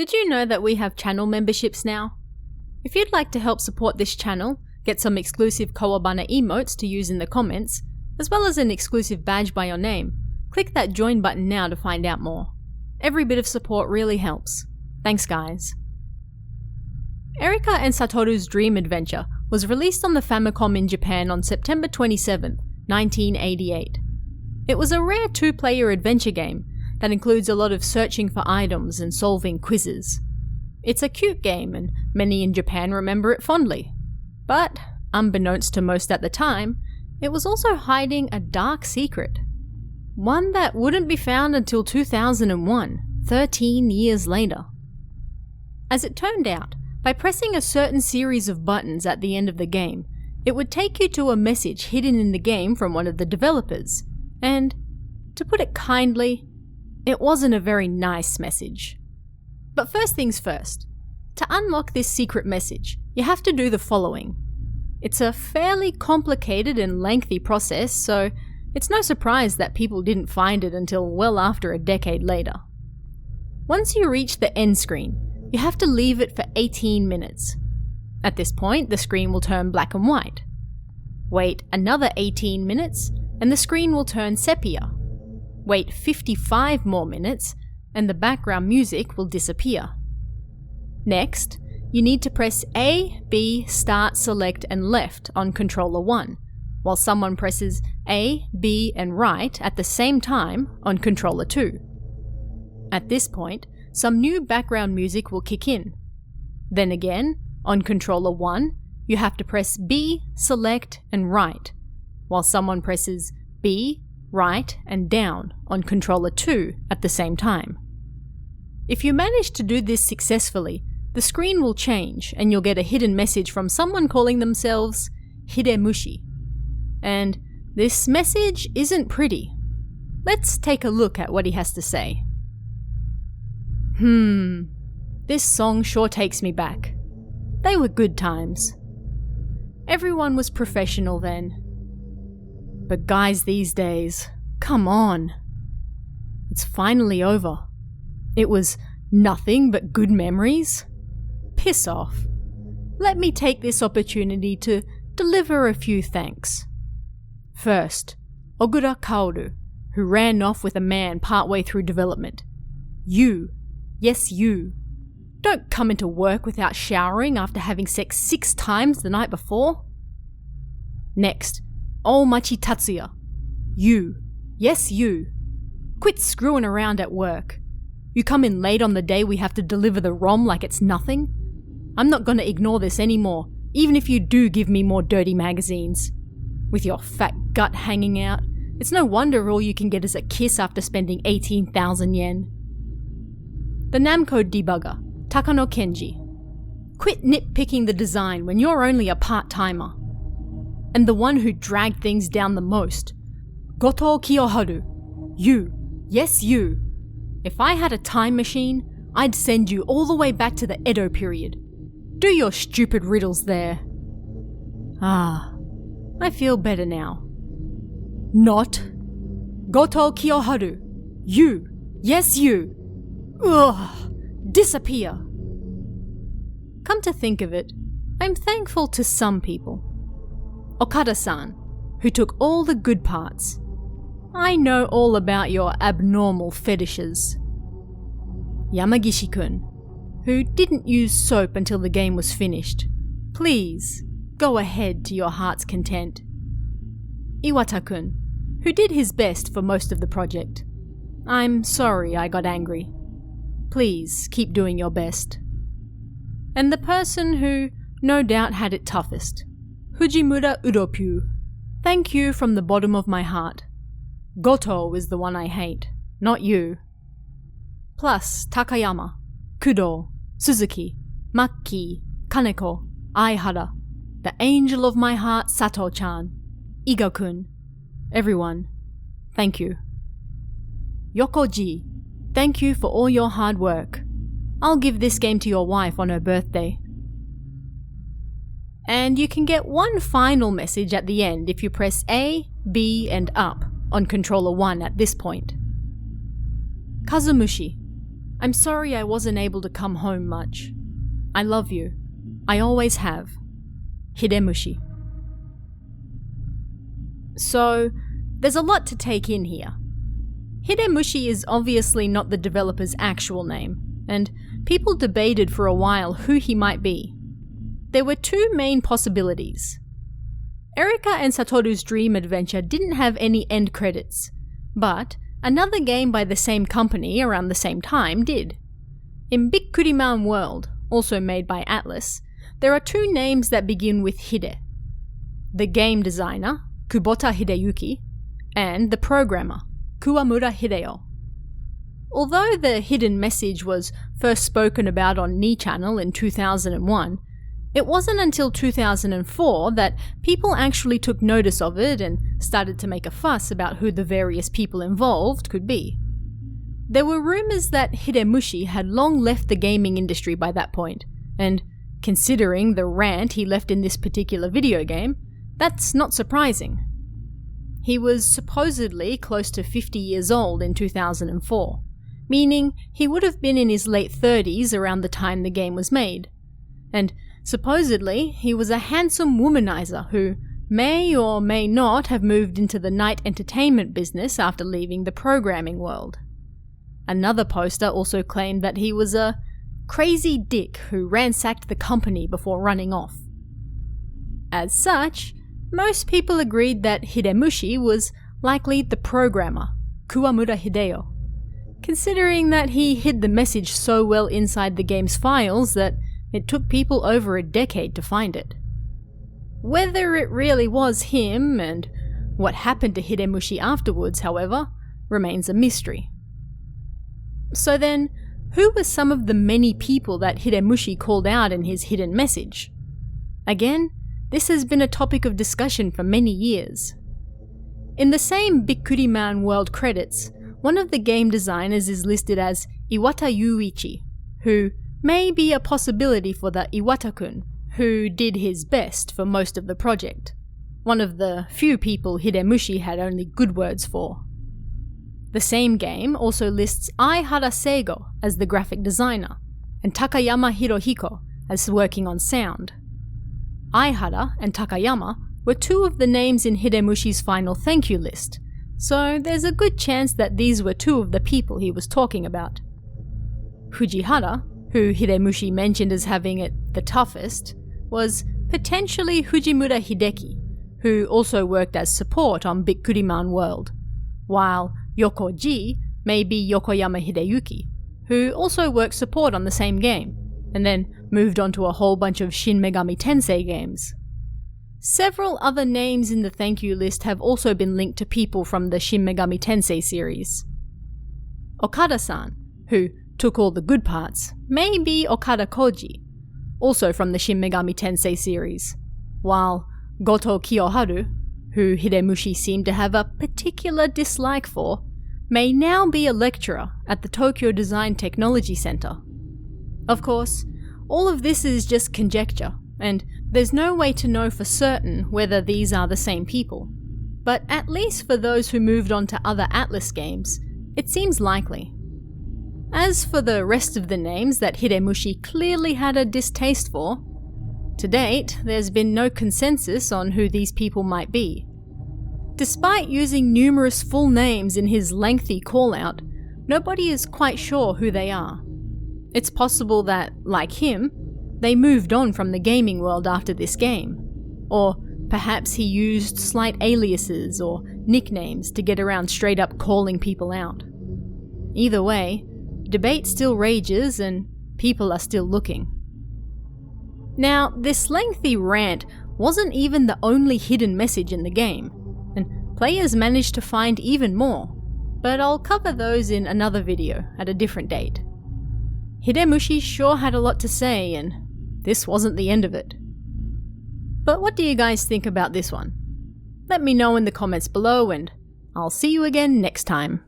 Did you know that we have channel memberships now? If you'd like to help support this channel, get some exclusive Kawabana emotes to use in the comments, as well as an exclusive badge by your name, click that join button now to find out more. Every bit of support really helps. Thanks guys. Erika and Satoru's Dream Adventure was released on the Famicom in Japan on September 27, 1988. It was a rare two-player adventure game that includes a lot of searching for items and solving quizzes. It's a cute game and many in Japan remember it fondly. But, unbeknownst to most at the time, it was also hiding a dark secret. One that wouldn't be found until 2001, 13 years later. As it turned out, by pressing a certain series of buttons at the end of the game, it would take you to a message hidden in the game from one of the developers. And, to put it kindly, it wasn't a very nice message. But first things first, to unlock this secret message, you have to do the following. It's a fairly complicated and lengthy process, so it's no surprise that people didn't find it until well after a decade later. Once you reach the end screen, you have to leave it for 18 minutes. At this point, the screen will turn black and white. Wait another 18 minutes, and the screen will turn sepia. Wait 55 more minutes, and the background music will disappear. Next, you need to press A, B, Start, Select, and Left on controller 1, while someone presses A, B, and Right at the same time on controller 2. At this point, some new background music will kick in. Then again, on controller 1, you have to press B, Select, and Right, while someone presses B, Right, and Down on controller 2 at the same time. If you manage to do this successfully, the screen will change and you'll get a hidden message from someone calling themselves Hidemushi. And this message isn't pretty. Let's take a look at what he has to say. This song sure takes me back. They were good times. Everyone was professional then. But guys these days, come on. It's finally over. It was nothing but good memories. Piss off. Let me take this opportunity to deliver a few thanks. First, Ogura Kaoru, who ran off with a man partway through development. You, yes you, don't come into work without showering after having sex 6 times the night before. Next, Omachi Tatsuya. You, yes you, quit screwing around at work. You come in late on the day we have to deliver the ROM like it's nothing. I'm not gonna ignore this anymore, even if you do give me more dirty magazines. With your fat gut hanging out, it's no wonder all you can get is a kiss after spending 18,000 yen. The Namco debugger, Takano Kenji. Quit nitpicking the design when you're only a part-timer. And the one who dragged things down the most, Goto Kiyoharu. You, yes you. If I had a time machine, I'd send you all the way back to the Edo period. Do your stupid riddles there. I feel better now. Not Goto Kiyoharu. You, yes you. Ugh, disappear. Come to think of it, I'm thankful to some people. Okada-san, who took all the good parts. I know all about your abnormal fetishes. Yamagishi-kun, who didn't use soap until the game was finished. Please, go ahead to your heart's content. Iwata-kun, who did his best for most of the project. I'm sorry I got angry. Please keep doing your best. And the person who no doubt had it toughest. Fujimura Uropyu. Thank you from the bottom of my heart. Goto is the one I hate, not you. Plus Takayama, Kudo, Suzuki, Maki, Kaneko, Aihara, the angel of my heart Sato-chan, Iga-kun, everyone, thank you. Yokoji, thank you for all your hard work. I'll give this game to your wife on her birthday. And you can get one final message at the end if you press A, B, and up on controller 1 at this point. Kazumushi, I'm sorry I wasn't able to come home much. I love you. I always have. Hidemushi. So, there's a lot to take in here. Hidemushi is obviously not the developer's actual name, and people debated for a while who he might be. There were two main possibilities. Erika and Satoru's dream adventure didn't have any end credits, but another game by the same company around the same time did. In Bikkuriman World, also made by Atlus, there are two names that begin with Hide. The game designer, Kubota Hideyuki, and the programmer, Kuwamura Hideo. Although the hidden message was first spoken about on Ni Channel in 2001, it wasn't until 2004 that people actually took notice of it and started to make a fuss about who the various people involved could be. There were rumors that Hidemushi had long left the gaming industry by that point, and considering the rant he left in this particular video game, that's not surprising. He was supposedly close to 50 years old in 2004, meaning he would have been in his late 30s around the time the game was made. And supposedly, he was a handsome womanizer who may or may not have moved into the night entertainment business after leaving the programming world. Another poster also claimed that he was a crazy dick who ransacked the company before running off. As such, most people agreed that Hidemushi was likely the programmer, Kuwamura Hideo, considering that he hid the message so well inside the game's files that it took people over a decade to find it. Whether it really was him and what happened to Hidemushi afterwards, however, remains a mystery. So then, who were some of the many people that Hidemushi called out in his hidden message? Again, this has been a topic of discussion for many years. In the same Bikkuriman World credits, one of the game designers is listed as Iwata Yuichi, who may be a possibility for the Iwata-kun, who did his best for most of the project, one of the few people Hidemushi had only good words for. The same game also lists Aihara Seigo as the graphic designer, and Takayama Hirohiko as working on sound. Aihara and Takayama were two of the names in Hidemushi's final thank you list, so there's a good chance that these were two of the people he was talking about. Fujihara, who Hidemushi mentioned as having it the toughest, was potentially Fujimura Hideki, who also worked as support on Bikkuriman World, while Yokoji may be Yokoyama Hideyuki, who also worked support on the same game, and then moved on to a whole bunch of Shin Megami Tensei games. Several other names in the thank you list have also been linked to people from the Shin Megami Tensei series. Okada-san, who took all the good parts, may be Okada Koji, also from the Shin Megami Tensei series, while Goto Kiyoharu, who Hidemushi seemed to have a particular dislike for, may now be a lecturer at the Tokyo Design Technology Center. Of course, all of this is just conjecture, and there's no way to know for certain whether these are the same people, but at least for those who moved on to other Atlus games, it seems likely. As for the rest of the names that Hidemushi clearly had a distaste for, to date, there's been no consensus on who these people might be. Despite using numerous full names in his lengthy call-out, nobody is quite sure who they are. It's possible that, like him, they moved on from the gaming world after this game, or perhaps he used slight aliases or nicknames to get around straight up calling people out. Either way, debate still rages and people are still looking. Now, this lengthy rant wasn't even the only hidden message in the game, and players managed to find even more, but I'll cover those in another video at a different date. Hidemushi sure had a lot to say, and this wasn't the end of it. But what do you guys think about this one? Let me know in the comments below, and I'll see you again next time.